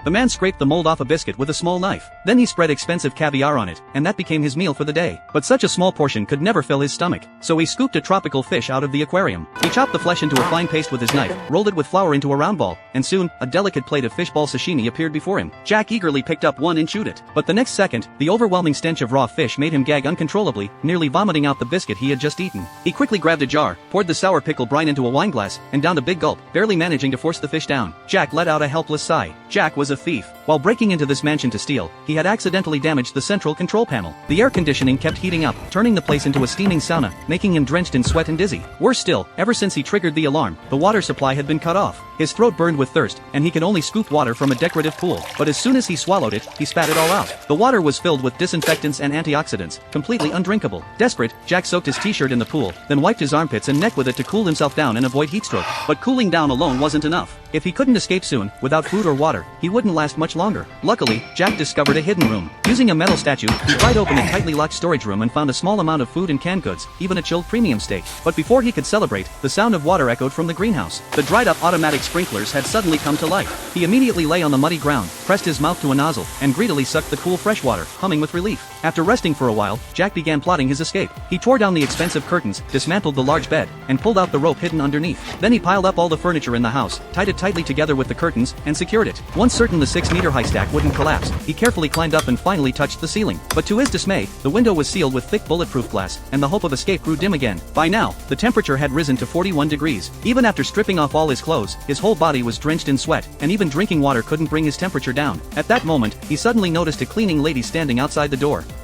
The man scraped the mold off a biscuit with a small knife. Then he spread expensive caviar on it, and that became his meal for the day. But such a small portion could never fill his stomach, so he scooped a tropical fish out of the aquarium. He chopped the flesh into a fine paste with his knife, rolled it with flour into a round ball, and soon, a delicate plate of fishball sashimi appeared before him. Jack eagerly picked up one and chewed it. But the next second, the overwhelming stench of raw fish made him gag uncontrollably, nearly vomiting out the biscuit he had just eaten. He quickly grabbed a jar, poured the sour pickle brine into a wineglass, and downed a big gulp, barely managing to force the fish down. Jack let out a helpless sigh. Jack was a thief. While breaking into this mansion to steal, he had accidentally damaged the central control panel. The air conditioning kept heating up, turning the place into a steaming sauna, making him drenched in sweat and dizzy. Worse still, ever since he triggered the alarm, the water supply had been cut off. His throat burned with thirst, and he could only scoop water from a decorative pool. But as soon as he swallowed it, he spat it all out. The water was filled with disinfectants and antioxidants, completely undrinkable. Desperate, Jack soaked his t-shirt in the pool, then wiped his armpits and neck with it to cool himself down and avoid heatstroke. But cooling down alone wasn't enough. If he couldn't escape soon, without food or water, he wouldn't last much longer. Luckily, Jack discovered a hidden room. Using a metal statue, he pried open a tightly locked storage room and found a small amount of food and canned goods, even a chilled premium steak. But before he could celebrate, the sound of water echoed from the greenhouse. The dried-up automatic sprinklers had suddenly come to life. He immediately lay on the muddy ground, pressed his mouth to a nozzle, and greedily sucked the cool fresh water, humming with relief. After resting for a while, Jack began plotting his escape. He tore down the expensive curtains, dismantled the large bed, and pulled out the rope hidden underneath. Then he piled up all the furniture in the house, tied it tightly together with the curtains, and secured it. Once certain the 6-meter high stack wouldn't collapse, he carefully climbed up and finally touched the ceiling. But to his dismay, the window was sealed with thick bulletproof glass, and the hope of escape grew dim again. By now, the temperature had risen to 41 degrees. Even after stripping off all his clothes, his whole body was drenched in sweat, and even drinking water couldn't bring his temperature down. At that moment, he suddenly noticed a cleaning lady standing outside the door.